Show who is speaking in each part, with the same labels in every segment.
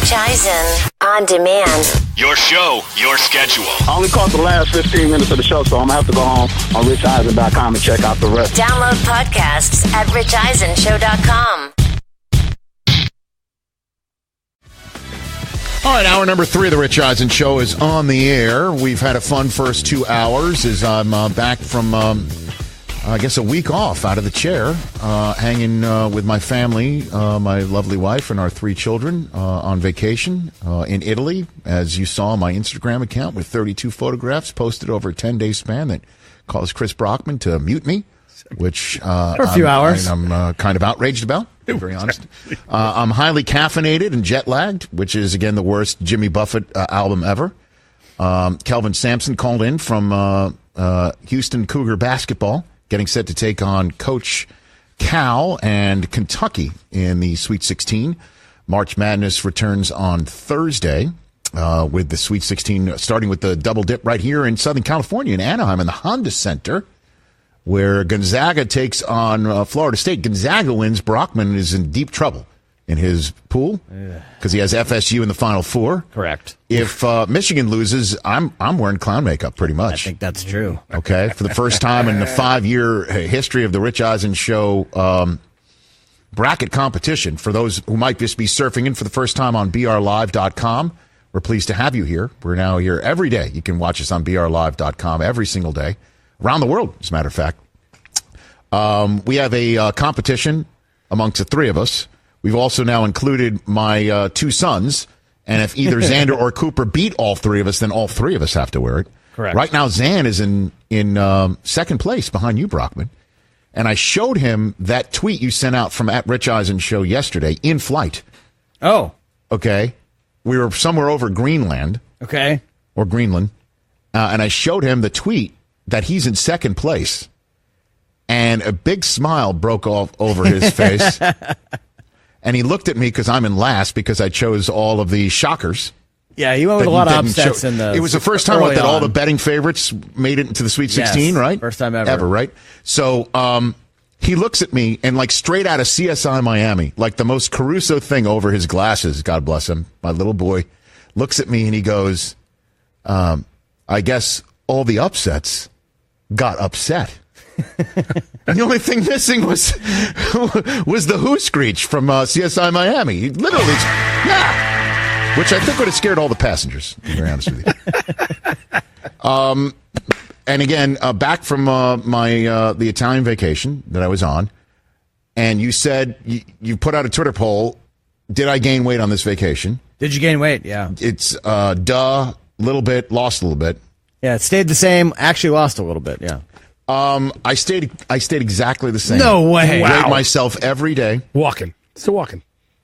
Speaker 1: Rich Eisen. On demand.
Speaker 2: Your show, your schedule.
Speaker 3: I only caught the last 15 minutes of the show, so I'm going to have to go home on RichEisen.com and check out the rest.
Speaker 1: Download podcasts at RichEisenShow.com.
Speaker 4: All right, hour number 3 of the Rich Eisen Show is on the air. We've had a fun first 2 hours as I'm back from, I guess, a week off out of the chair, hanging with my family, my lovely wife and our 3 children on vacation in Italy, as you saw on my Instagram account with 32 photographs posted over a 10-day span that caused Chris Brockman to mute me, which
Speaker 5: for a few hours.
Speaker 4: I'm kind of outraged about. To be very honest. I'm highly caffeinated and jet lagged, which is, again, the worst Jimmy Buffett album ever. Kelvin Sampson called in from Houston Cougar basketball, getting set to take on Coach Cal and Kentucky in the Sweet 16. March Madness returns on Thursday with the Sweet 16, starting with the double dip right here in Southern California in Anaheim in the Honda Center, where Gonzaga takes on Florida State. Gonzaga wins. Brockman is in deep trouble in his pool because he has FSU in the Final Four.
Speaker 5: Correct.
Speaker 4: If Michigan loses, I'm wearing clown makeup pretty much.
Speaker 5: I think that's true.
Speaker 4: Okay, for the first time in the 5-year history of the Rich Eisen Show bracket competition, for those who might just be surfing in for the first time on brlive.com, we're pleased to have you here. We're now here every day. You can watch us on brlive.com every single day. Around the world, as a matter of fact. We have a competition amongst the 3 of us. We've also now included my 2 sons. And if either Xander or Cooper beat all 3 of us, then all 3 of us have to wear it.
Speaker 5: Correct.
Speaker 4: Right now, Zan is in second place behind you, Brockman. And I showed him that tweet you sent out from @RichEisenShow yesterday in flight.
Speaker 5: Oh.
Speaker 4: Okay. We were somewhere over Greenland.
Speaker 5: Okay.
Speaker 4: Or Greenland. And I showed him the tweet that he's in second place, and a big smile broke off over his face. And he looked at me because I'm in last because I chose all of the shockers.
Speaker 5: Yeah, you went with a lot of upsets in the.
Speaker 4: It was the first time that all the betting favorites made it into the Sweet 16, right?
Speaker 5: First time ever.
Speaker 4: Right? So he looks at me and, like, straight out of CSI Miami, like the most Caruso thing over his glasses, God bless him, my little boy, looks at me and he goes, I guess all the upsets got upset. And the only thing missing was the Who screech from CSI Miami. He literally, yeah, which I think would have scared all the passengers, to be very honest with you. And again, back from the Italian vacation that I was on, and you said you put out a Twitter poll, did I gain weight on this vacation?
Speaker 5: Did you gain weight? Yeah.
Speaker 4: It's little bit, lost a little bit.
Speaker 5: Yeah, it stayed the same. Actually lost a little bit, yeah.
Speaker 4: I stayed exactly the same.
Speaker 5: No way.
Speaker 4: Weighed myself every day.
Speaker 6: Still walking.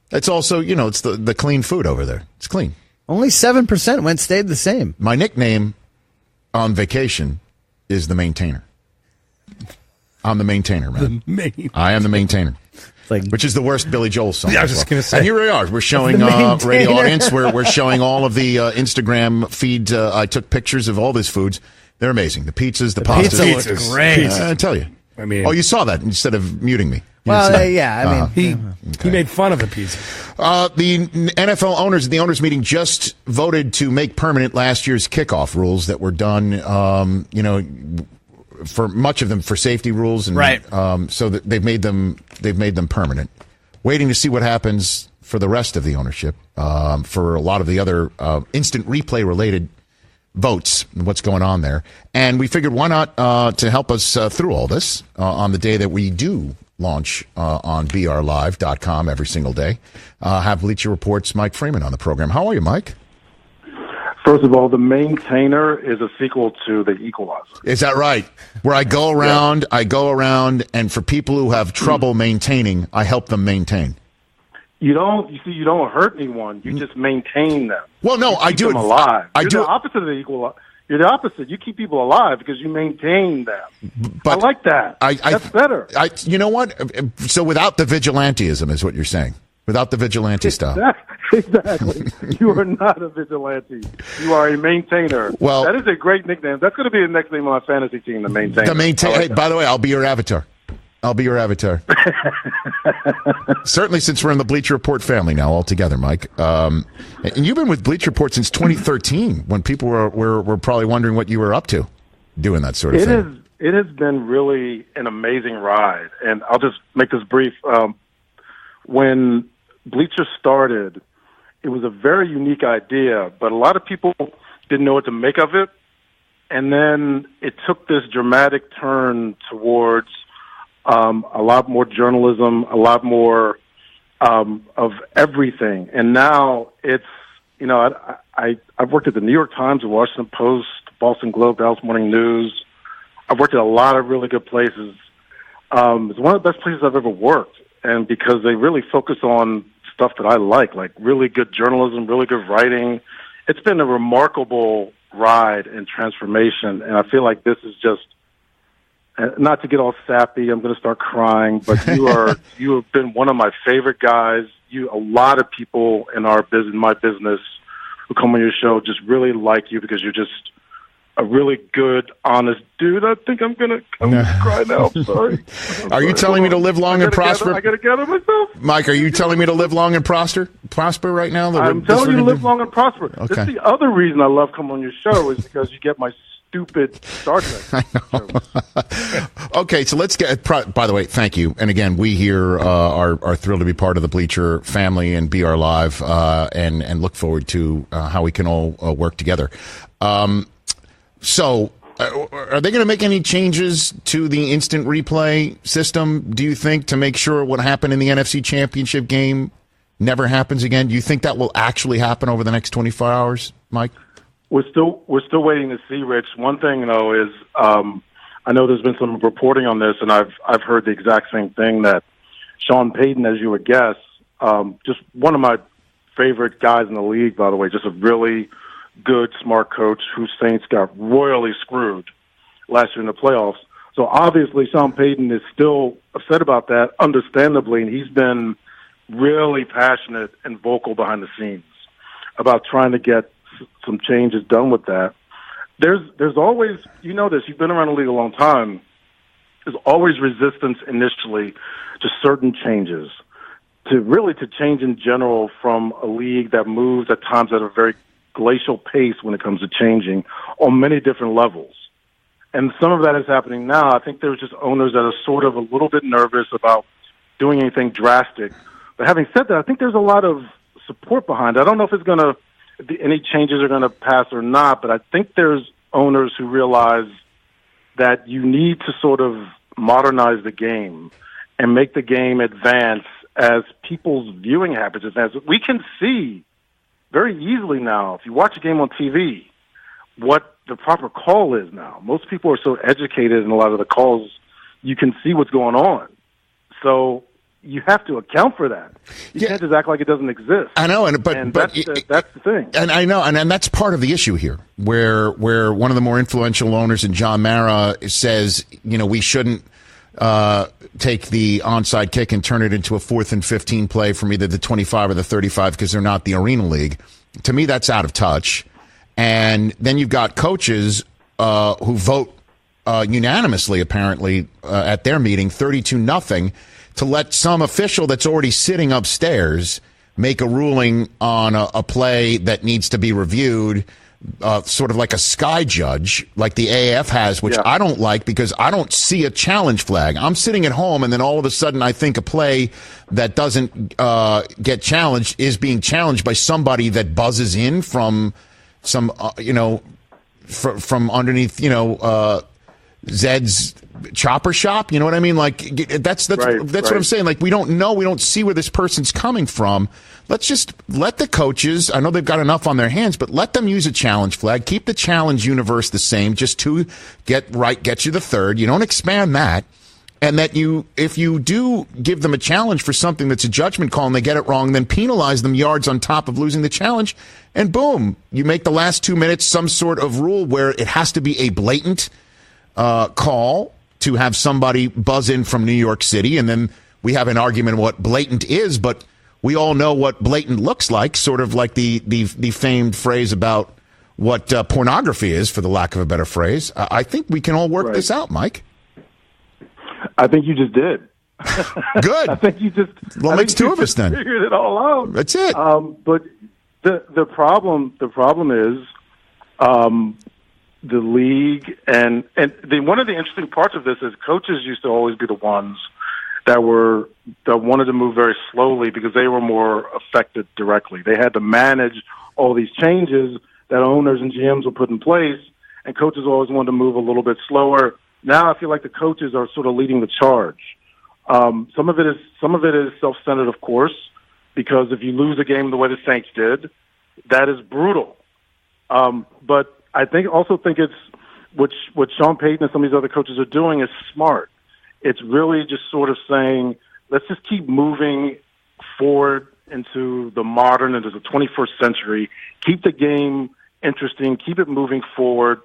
Speaker 4: It's also, it's the clean food over there. It's clean.
Speaker 5: Only 7% stayed the same.
Speaker 4: My nickname on vacation is the maintainer. I'm the maintainer, man. I am the maintainer. Which is the worst Billy Joel song.
Speaker 6: Yeah, I was just going to say.
Speaker 4: And here we are. We're showing radio audience. We're showing all of the Instagram feed. I took pictures of all these foods. They're amazing. The pizzas, the pastas.
Speaker 5: Pizza looks great.
Speaker 4: I tell you.
Speaker 6: I mean,
Speaker 4: you saw that instead of muting me.
Speaker 5: Well, yeah. I mean,
Speaker 6: he made fun of the pizza.
Speaker 4: The NFL owners at the owners meeting just voted to make permanent last year's kickoff rules that were done. For much of them for safety rules, and
Speaker 5: right.
Speaker 4: So that they've made them permanent. Waiting to see what happens for the rest of the ownership, for a lot of the other instant replay related votes and what's going on there. And we figured why not to help us through all this on the day that we do launch on brlive.com every single day. Have Bleacher Report's Mike Freeman on the program. How are you, Mike?
Speaker 7: First of all, The Maintainer is a sequel to The Equalizer.
Speaker 4: Is that right? Where I go around, and for people who have trouble maintaining, I help them maintain.
Speaker 7: You don't hurt anyone. You just maintain them.
Speaker 4: Well, no, I do
Speaker 7: them
Speaker 4: it
Speaker 7: alive.
Speaker 4: You're
Speaker 7: the opposite of the Equalizer. You're the opposite. You keep people alive because you maintain them.
Speaker 4: But
Speaker 7: I like that. That's better.
Speaker 4: You know what? So without the vigilantism is what you're saying. Without the vigilante stuff.
Speaker 7: Exactly. You are not a vigilante. You are a maintainer.
Speaker 4: Well,
Speaker 7: that is a great nickname. That's going to be the next name on my fantasy team, The Maintainer.
Speaker 4: The Maintainer. Hey, by the way, I'll be your avatar. I'll be your avatar. Certainly, since we're in the Bleacher Report family now, all together, Mike. And you've been with Bleacher Report since 2013, when people were probably wondering what you were up to, doing that sort of thing.
Speaker 7: It has been really an amazing ride, and I'll just make this brief. When Bleacher started, it was a very unique idea, but a lot of people didn't know what to make of it. And then it took this dramatic turn towards a lot more journalism, a lot more of everything. And now it's, I've worked at the New York Times, the Washington Post, Boston Globe, Dallas Morning News. I've worked at a lot of really good places. It's one of the best places I've ever worked. And because they really focus on stuff that I like really good journalism, really good writing. It's been a remarkable ride and transformation. And I feel like this is just, not to get all sappy, I'm going to start crying, but you have been one of my favorite guys. A lot of people in my business who come on your show just really like you because you're just a really good, honest dude. I think I'm gonna cry now. I'm sorry.
Speaker 4: Are you telling me to live long and prosper?
Speaker 7: I gotta gather myself.
Speaker 4: Mike, are you telling me to live long and prosper right now?
Speaker 7: I'm telling you to live long and prosper.
Speaker 4: Okay.
Speaker 7: This is the other reason I love coming on your show is because you get my stupid Star Trek.
Speaker 4: I know. Okay, so let's get. By the way, thank you. And again, we here are thrilled to be part of the Bleacher family and BR Live, and look forward to how we can all work together. So, are they going to make any changes to the instant replay system, do you think, to make sure what happened in the NFC Championship game never happens again? Do you think that will actually happen over the next 24 hours, Mike?
Speaker 7: We're still waiting to see, Rich. One thing, though, is I know there's been some reporting on this, and I've heard the exact same thing, that Sean Payton, as you would guess, just one of my favorite guys in the league, by the way, just a really good, smart coach whose Saints got royally screwed last year in the playoffs. So obviously Sean Payton is still upset about that, understandably, and he's been really passionate and vocal behind the scenes about trying to get some changes done with that. There's always, you know this, you've been around the league a long time, there's always resistance initially to certain changes, to change in general from a league that moves at times at a very glacial pace when it comes to changing on many different levels. And some of that is happening now. I think there's just owners that are sort of a little bit nervous about doing anything drastic. But having said that, I think there's a lot of support behind it. I don't know if any changes are going to pass or not, but I think there's owners who realize that you need to sort of modernize the game and make the game advance as people's viewing habits advance. We can see very easily now, if you watch a game on TV, what the proper call is now. Most people are so educated in a lot of the calls, you can see what's going on. So you have to account for that. You can't just act like it doesn't exist.
Speaker 4: I know,
Speaker 7: but that's the thing.
Speaker 4: And I know, and that's part of the issue here, where one of the more influential owners, in John Mara, says, we shouldn't take the onside kick and turn it into a 4th and 15 play from either the 25 or the 35 because they're not the Arena League. To me, that's out of touch. And then you've got coaches who vote unanimously, apparently, at their meeting, 32-0, to let some official that's already sitting upstairs make a ruling on a play that needs to be reviewed, sort of like a sky judge, like the AAF has, which I don't like because I don't see a challenge flag. I'm sitting at home, and then all of a sudden I think a play that doesn't get challenged is being challenged by somebody that buzzes in from some, from underneath, Zed's chopper shop. You know what I mean? Like that's right. What I'm saying. Like we don't see where this person's coming from. Let's just let the coaches, I know they've got enough on their hands, but let them use a challenge flag. Keep the challenge universe the same. Just to get you the third. You don't expand that. And that if you do give them a challenge for something that's a judgment call and they get it wrong, then penalize them yards on top of losing the challenge. And boom, you make the last 2 minutes some sort of rule where it has to be a blatant call to have somebody buzz in from New York City. And then we have an argument of what blatant is, but we all know what blatant looks like, sort of like the famed phrase about what pornography is, for the lack of a better phrase. I think we can all work this out, Mike.
Speaker 7: I think you just did.
Speaker 4: Good.
Speaker 7: I think you just.
Speaker 4: Well, makes two of us then.
Speaker 7: Figured it all out.
Speaker 4: That's it.
Speaker 7: But the problem is the league and one of the interesting parts of this is coaches used to always be the ones that wanted to move very slowly because they were more affected directly. They had to manage all these changes that owners and GMs will put in place, and coaches always wanted to move a little bit slower. Now I feel like the coaches are sort of leading the charge. Some of it is self-centered, of course, because if you lose a game the way the Saints did, that is brutal. But I think it's what Sean Payton and some of these other coaches are doing is smart. It's really just sort of saying, let's just keep moving forward into the modern, into the 21st century. Keep the game interesting. Keep it moving forward.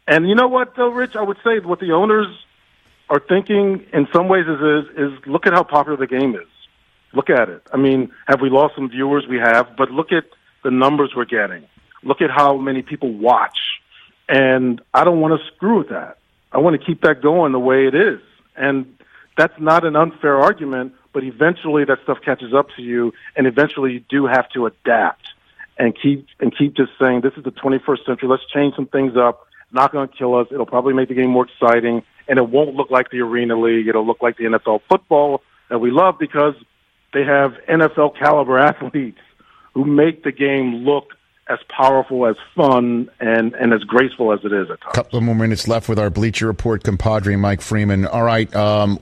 Speaker 7: And you know what, though, Rich? I would say what the owners are thinking in some ways is look at how popular the game is. Look at it. I mean, have we lost some viewers? We have. But look at the numbers we're getting. Look at how many people watch. And I don't want to screw with that. I want to keep that going the way it is. And that's not an unfair argument, but eventually that stuff catches up to you, and eventually you do have to adapt and keep just saying, this is the 21st century, let's change some things up, not going to kill us, it'll probably make the game more exciting, and it won't look like the Arena League, it'll look like the NFL football that we love because they have NFL caliber athletes who make the game look as powerful, as fun, and as graceful as it is at times.
Speaker 4: Couple of more minutes left with our Bleacher Report compadre, Mike Freeman. All right,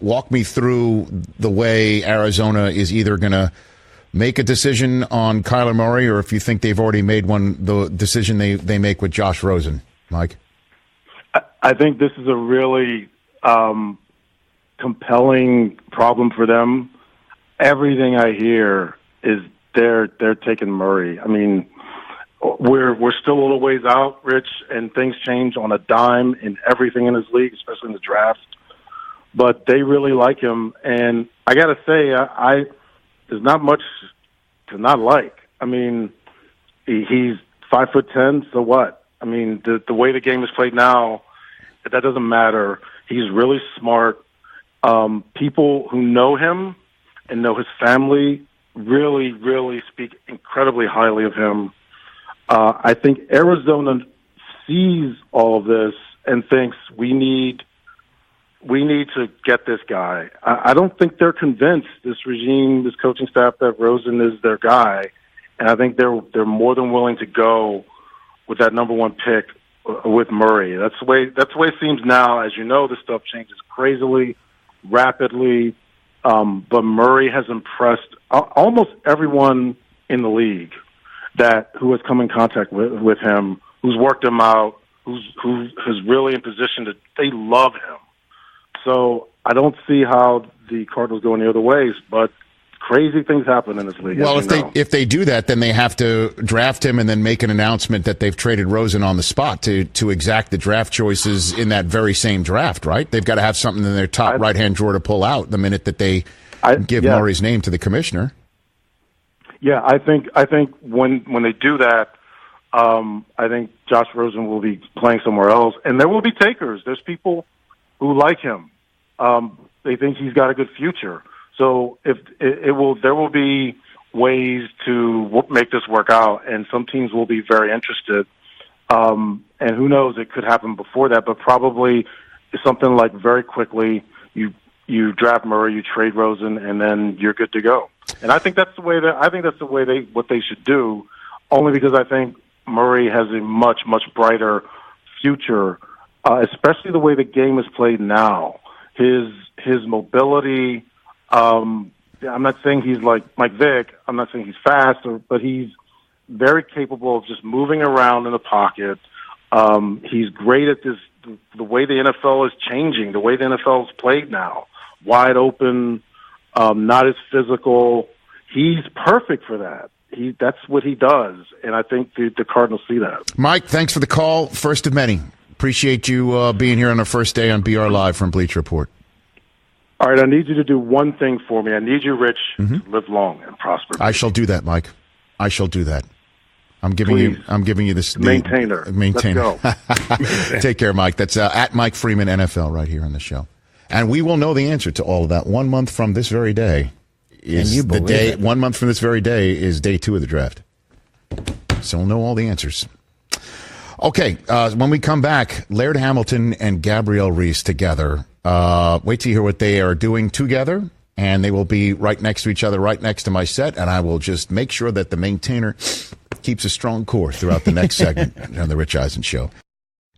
Speaker 4: walk me through the way Arizona is either going to make a decision on Kyler Murray or if you think they've already made the decision they make with Josh Rosen. Mike?
Speaker 7: I think this is a really compelling problem for them. Everything I hear is they're taking Murray. I mean, we're still a little ways out, Rich, and things change on a dime in everything in this league, especially in the draft. But they really like him, and I got to say, there's not much to not like. I mean, he's 5'10", so what? I mean, the way the game is played now, that doesn't matter. He's really smart. People who know him and know his family really, really speak incredibly highly of him. I think Arizona sees all of this and thinks we need to get this guy. I don't think they're convinced, this regime, this coaching staff, that Rosen is their guy, and I think they're more than willing to go with that number one pick with Murray. That's the way it seems now. As you know, this stuff changes crazily, rapidly, but Murray has impressed almost everyone in the league who has come in contact with him, who's worked him out, who's really in position they love him. So I don't see how the Cardinals go any other ways, but crazy things happen in this league.
Speaker 4: Well, if they do that, then they have to draft him and then make an announcement that they've traded Rosen on the spot to exact the draft choices in that very same draft, right? They've got to have something in their top right-hand drawer to pull out the minute that they give Murray's name to the commissioner.
Speaker 7: Yeah, I think when they do that, I think Josh Rosen will be playing somewhere else, and there will be takers. There's people who like him. They think he's got a good future. So there will be ways to make this work out, and some teams will be very interested. And who knows? It could happen before that, but probably something like very quickly you draft Murray, you trade Rosen, and then you're good to go. And I think that's the way what they should do. Only because I think Murray has a much, much brighter future, especially the way the game is played now. His mobility. I'm not saying he's like Mike Vick. I'm not saying he's fast, but he's very capable of just moving around in the pocket. He's great at this. The way the NFL is changing, the way the NFL is played now, wide open, not as physical. He's perfect for that. That's what he does, and I think the Cardinals see that.
Speaker 4: Mike, thanks for the call. First of many. Appreciate you being here on our first day on BR Live from Bleacher Report.
Speaker 7: All right, I need you to do one thing for me. I need you, Rich, to live long and prosper.
Speaker 4: I shall do that, Mike. I shall do that. I'm giving you this
Speaker 7: maintainer.
Speaker 4: Let's go. Take care, Mike. That's at Mike Freeman NFL right here on the show. And we will know the answer to all of that 1 month from this very day. Is
Speaker 5: And you
Speaker 4: the
Speaker 5: believe
Speaker 4: day
Speaker 5: it.
Speaker 4: 1 month from this very day is day 2 of the draft. So we'll know all the answers. Okay, when we come back, Laird Hamilton and Gabby Reece together. Wait till you hear what they are doing together, and they will be right next to each other, right next to my set, and I will just make sure that the maintainer keeps a strong core throughout the next segment on the Rich Eisen Show.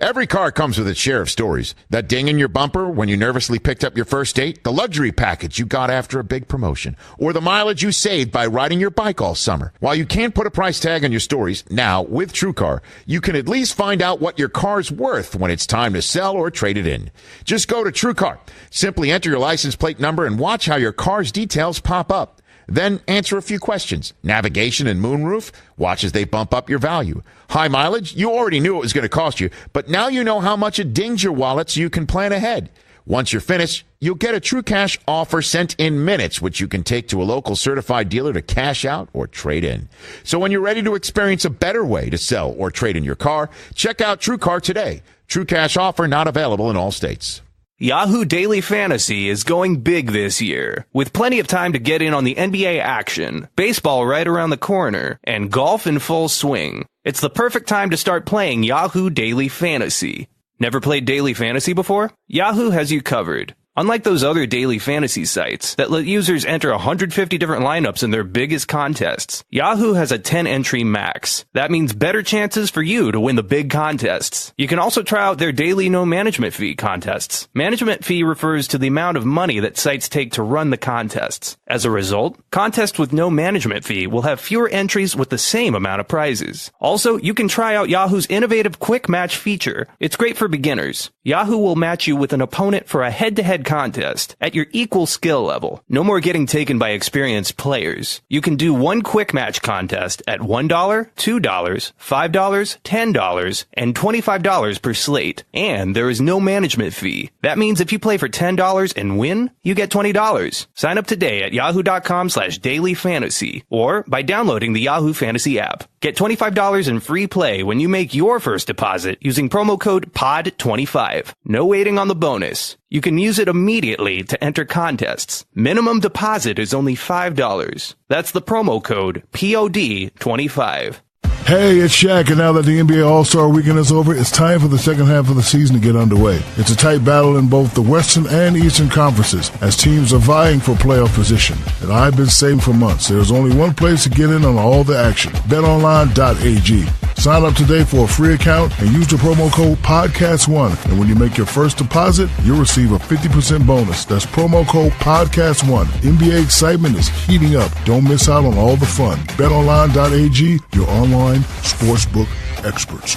Speaker 4: Every car comes with its share of stories. That ding in your bumper when you nervously picked up your first date, the luxury package you got after a big promotion, or the mileage you saved by riding your bike all summer. While you can't put a price tag on your stories, now with TrueCar, you can at least find out what your car's worth when it's time to sell or trade it in. Just go to TrueCar. Simply enter your license plate number and watch how your car's details pop up. Then answer a few questions. Navigation and moonroof? Watch as they bump up your value. High mileage? You already knew it was going to cost you, but now you know how much it dings your wallet so you can plan ahead. Once you're finished, you'll get a True Cash offer sent in minutes, which you can take to a local certified dealer to cash out or trade in. So when you're ready to experience a better way to sell or trade in your car, check out TrueCar today. True Cash offer not available in all states.
Speaker 8: Yahoo Daily Fantasy is going big this year, with plenty of time to get in on the NBA action, baseball right around the corner, and golf in full swing. It's the perfect time to start playing Yahoo Daily Fantasy. Never played Daily Fantasy before? Yahoo has you covered. Unlike those other daily fantasy sites that let users enter 150 different lineups in their biggest contests, Yahoo has a 10-entry max. That means better chances for you to win the big contests. You can also try out their daily no management fee contests. Management fee refers to the amount of money that sites take to run the contests. As a result, contests with no management fee will have fewer entries with the same amount of prizes. Also, you can try out Yahoo's innovative quick match feature. It's great for beginners. Yahoo will match you with an opponent for a head-to-head contest at your equal skill level. No more getting taken by experienced players. You can do one quick match contest at $1, $2, $5, $10, and $25 per slate. And there is no management fee. That means if you play for $10 and win, you get $20. Sign up today at yahoo.com/dailyfantasy or by downloading the Yahoo Fantasy app. Get $25 in free play when you make your first deposit using promo code POD25. No waiting on the bonus. You can use it immediately to enter contests. Minimum deposit is only $5. That's the promo code POD25.
Speaker 9: Hey, it's Shaq, and now that the NBA All-Star Weekend is over, it's time for the second half of the season to get underway. It's a tight battle in both the Western and Eastern Conferences as teams are vying for playoff position. And I've been saying for months, there's only one place to get in on all the action, betonline.ag. Sign up today for a free account and use the promo code PODCAST1. And when you make your first deposit, you'll receive a 50% bonus. That's promo code PODCAST1. NBA excitement is heating up. Don't miss out on all the fun. BetOnline.ag, your online sportsbook experts.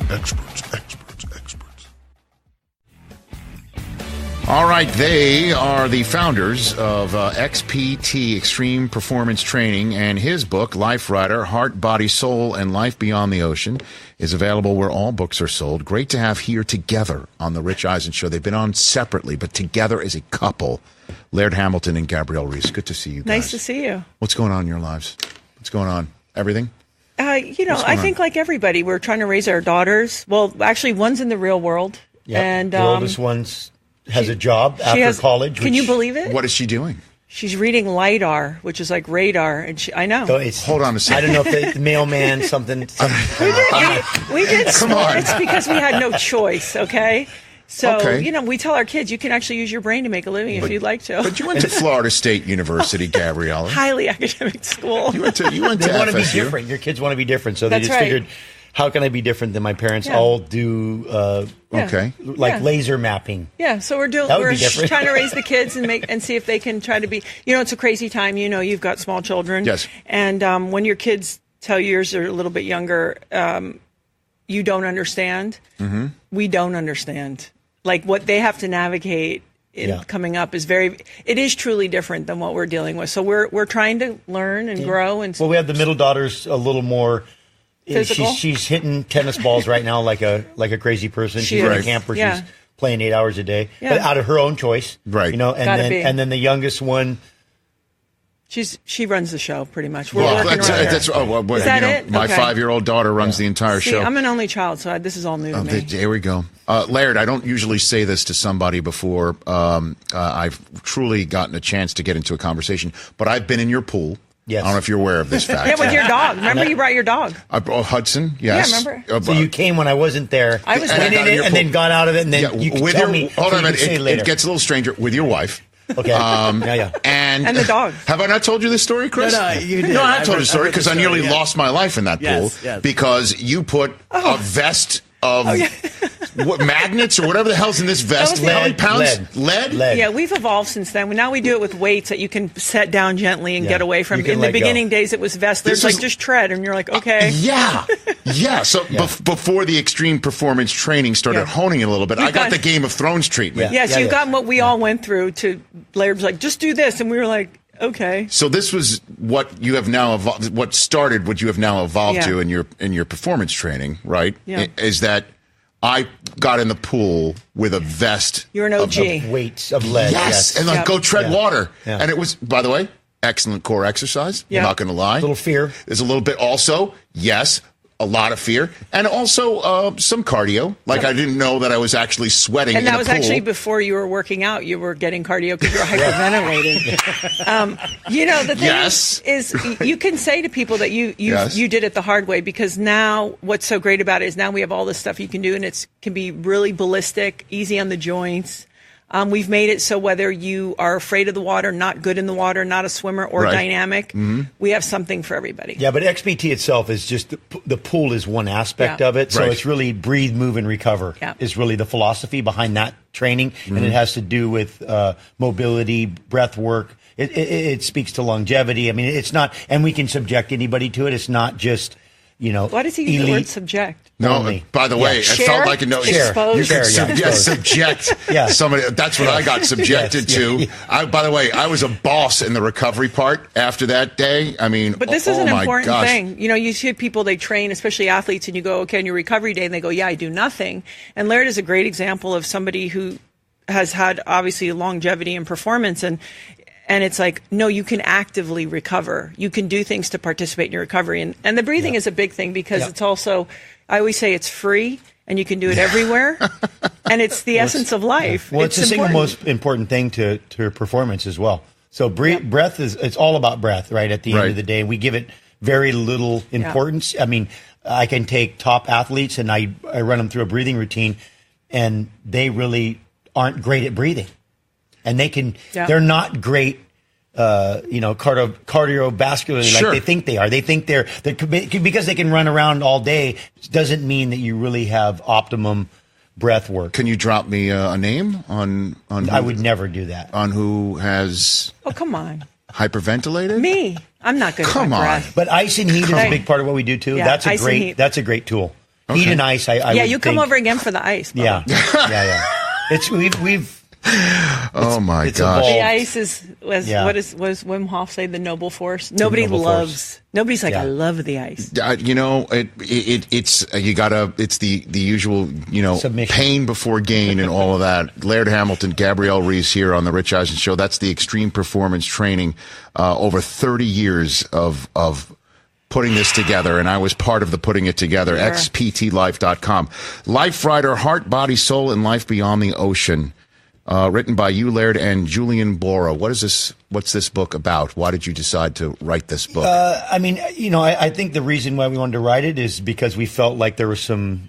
Speaker 4: All right, they are the founders of XPT, Extreme Performance Training, and his book, Life Rider, Heart, Body, Soul, and Life Beyond the Ocean, is available where all books are sold. Great to have here together on the Rich Eisen Show. They've been on separately, but together as a couple, Laird Hamilton and Gabby Reece. Good to see you guys.
Speaker 10: Nice to see you.
Speaker 4: What's going on in your lives? What's going on? Everything?
Speaker 10: I think like everybody, we're trying to raise our daughters. Well, actually, one's in the real world.
Speaker 11: Yeah,
Speaker 10: and
Speaker 11: the oldest one's has a job after college.
Speaker 10: Can you believe it?
Speaker 4: What is she doing?
Speaker 10: She's reading LIDAR, which is like radar, and I know.
Speaker 11: So
Speaker 4: hold on a second.
Speaker 11: I don't know if the mailman something.
Speaker 10: We did.
Speaker 4: Come on.
Speaker 10: It's because we had no choice. Okay. So, we tell our kids you can actually use your brain to make a living if you'd like to.
Speaker 4: But you went to Florida State University, Gabriella.
Speaker 10: Highly academic school.
Speaker 4: You went to
Speaker 11: They want to be
Speaker 4: FSU.
Speaker 11: different. Your kids want to be different, so
Speaker 10: That's
Speaker 11: they just
Speaker 10: right.
Speaker 11: figured, how can I be different than my parents? All do laser mapping.
Speaker 10: Yeah, so we're
Speaker 11: That would be different.
Speaker 10: trying to raise the kids and see if they can try to be. It's a crazy time. You've got small children.
Speaker 4: Yes.
Speaker 10: And when your kids tell you yours are a little bit younger, you don't understand. Mm-hmm. We don't understand. Like what they have to navigate coming up is it is truly different than what we're dealing with. So we're trying to learn and grow. And
Speaker 11: well, we have the middle daughter's a little more
Speaker 10: physical.
Speaker 11: She's hitting tennis balls right now like a crazy person. She's in a camp where she's playing 8 hours a day, but out of her own choice,
Speaker 4: right?
Speaker 11: And then the youngest one,
Speaker 10: She runs the show pretty much. We're
Speaker 4: Well,
Speaker 10: working around her.
Speaker 4: that's
Speaker 10: Is that it?
Speaker 4: My
Speaker 10: Okay.
Speaker 4: 5-year-old daughter runs the entire
Speaker 10: See,
Speaker 4: show.
Speaker 10: I'm an only child, so this is all new to me.
Speaker 4: There we go. Laird, I don't usually say this to somebody before I've truly gotten a chance to get into a conversation, but I've been in your pool.
Speaker 11: Yes.
Speaker 4: I don't know if you're aware of this fact.
Speaker 10: Yeah, with your dog. Remember you brought your dog.
Speaker 4: Hudson, yes.
Speaker 10: Yeah, remember?
Speaker 11: So you came when I wasn't there.
Speaker 10: I was
Speaker 11: went in it and then got out of it, and then you could tell me.
Speaker 4: Hold on a minute.
Speaker 11: Later.
Speaker 4: It gets a little stranger with your wife.
Speaker 11: Okay.
Speaker 4: And
Speaker 10: the dog.
Speaker 4: Have I not told you this story, Chris?
Speaker 5: No, you did.
Speaker 4: No, I told you the
Speaker 5: I've
Speaker 4: story
Speaker 5: heard
Speaker 4: because
Speaker 5: the
Speaker 4: I nearly
Speaker 5: story, yeah.
Speaker 4: lost my life in that pool because you put a vest of what magnets or whatever the hell's in this vest.
Speaker 10: Lead.
Speaker 4: Lead.
Speaker 10: Yeah, we've evolved since then. Now we do it with weights that you can set down gently and get away from. In the beginning days, it was vest. There's like just tread, and you're like, okay.
Speaker 4: Yeah. So before the extreme performance training started honing it a little bit, I got the Game of Thrones treatment.
Speaker 10: Yes, you've gotten what we all went through. To Laird's like, just do this, and we were like, okay.
Speaker 4: So this was what you have now evolved. What started what you have now evolved to in your performance training, right?
Speaker 10: Yeah.
Speaker 4: Is that I got in the pool with a vest.
Speaker 10: You're an OG.
Speaker 11: Of weights of lead.
Speaker 4: Yes, and go tread water. Yeah. And it was, by the way, excellent core exercise. I'm not going to lie.
Speaker 11: A little fear.
Speaker 4: There's a little bit also. Yes. A lot of fear, and also some cardio. Like I didn't know that I was actually sweating.
Speaker 10: And that
Speaker 4: in
Speaker 10: was
Speaker 4: a pool.
Speaker 10: actually before you were working out. You were getting cardio because you were hyperventilating. The thing is you can say to people that you did it the hard way, because now what's so great about it is now we have all this stuff you can do, and it can be really ballistic, easy on the joints. We've made it so whether you are afraid of the water, not good in the water, not a swimmer, or dynamic, we have something for everybody.
Speaker 11: Yeah, but XPT itself is just the pool is one aspect of it. So it's really breathe, move, and recover is really the philosophy behind that training. And it has to do with mobility, breath work. It speaks to longevity. I mean, it's not, and we can subject anybody to it. It's not just,
Speaker 10: Why does he use the word subject?
Speaker 4: No, by the way, it felt like you could subject somebody. That's what I got subjected to. By the way, I was a boss in the recovery part after that day. I mean,
Speaker 10: but this is an important thing. You see people, they train, especially athletes, and you go, okay, on your recovery day, and they go, yeah, I do nothing. And Laird is a great example of somebody who has had obviously longevity and performance, and it's like, no, you can actively recover. You can do things to participate in your recovery. And the breathing is a big thing because it's also, I always say it's free and you can do it everywhere. And it's the essence of life.
Speaker 11: Well, it's the single most important thing to performance as well. So breath it's all about breath, right? At the end of the day, we give it very little importance. I mean, I can take top athletes and I run them through a breathing routine, and they really aren't great at breathing. And they're not great, cardiovascularly like they think they are. They think they're because they can run around all day doesn't mean that you really have optimum breath work.
Speaker 4: Can you drop me a name on who,
Speaker 11: I would never do that.
Speaker 4: On who has?
Speaker 10: Oh, come on.
Speaker 4: Hyperventilated?
Speaker 10: Me. I'm not good at my breath.
Speaker 11: But ice and heat is a big part of what we do too.
Speaker 10: Yeah,
Speaker 11: that's a great tool. Okay. Heat and ice.
Speaker 10: You come over again for the ice.
Speaker 11: Bubba. Yeah. It's we've.
Speaker 4: Oh my gosh!
Speaker 10: The ice was Wim Hof say, the noble force. Nobody's like, I love the ice. It's the usual
Speaker 4: submission. Pain before gain and all of that. Laird Hamilton, Gabrielle Reece here on the Rich Eisen Show. That's the extreme performance training over 30 years of putting this together, and I was part of the putting it together. XPTLife.com. Life Rider, Heart, Body, Soul, and Life Beyond the Ocean. Written by you, Laird, and Julian Bora. What's this book about? Why did you decide to write this book?
Speaker 11: I think the reason why we wanted to write it is because we felt like there were some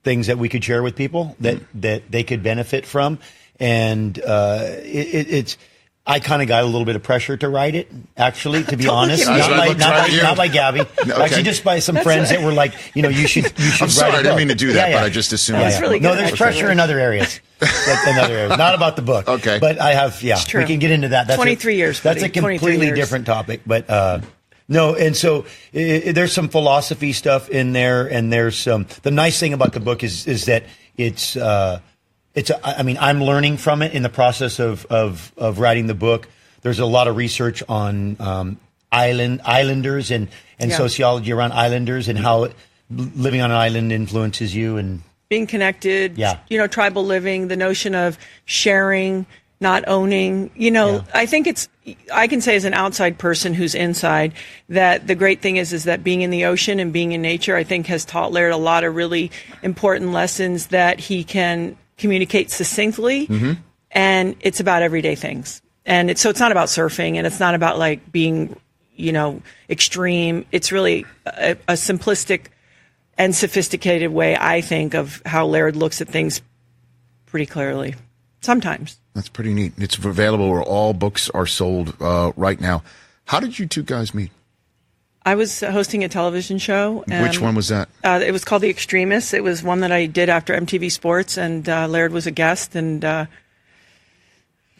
Speaker 11: things that we could share with people that they could benefit from. And I kind of got a little bit of pressure to write it, actually, to be honest. Not by Gabby. Okay. Actually, just by some friends that were like, you should write
Speaker 4: I'm sorry, I didn't mean to do that, but I just assumed.
Speaker 10: That's really good.
Speaker 11: No, there's pressure in other areas. Not about the book.
Speaker 4: Okay.
Speaker 11: But I have, we can get into that. That's
Speaker 10: 23 years.
Speaker 11: That's a completely different topic. But no, and so there's some philosophy stuff in there, and there's some. The nice thing about the book is that I'm learning from it in the process of writing the book. There's a lot of research on islanders and sociology around islanders and how living on an island influences you and
Speaker 10: being connected. Tribal living, the notion of sharing not owning. I think I can say as an outside person who's inside that the great thing is that being in the ocean and being in nature, I think has taught Laird a lot of really important lessons that he can communicate succinctly.
Speaker 4: Mm-hmm.
Speaker 10: And it's about everyday things. And so it's not about surfing, and it's not about like being, extreme. It's really a simplistic and sophisticated way, I think, of how Laird looks at things pretty clearly. Sometimes.
Speaker 4: That's pretty neat. It's available where all books are sold right now. How did you two guys meet?
Speaker 10: I was hosting a television show.
Speaker 4: Which one was that?
Speaker 10: It was called The Extremists. It was one that I did after MTV Sports, and Laird was a guest, and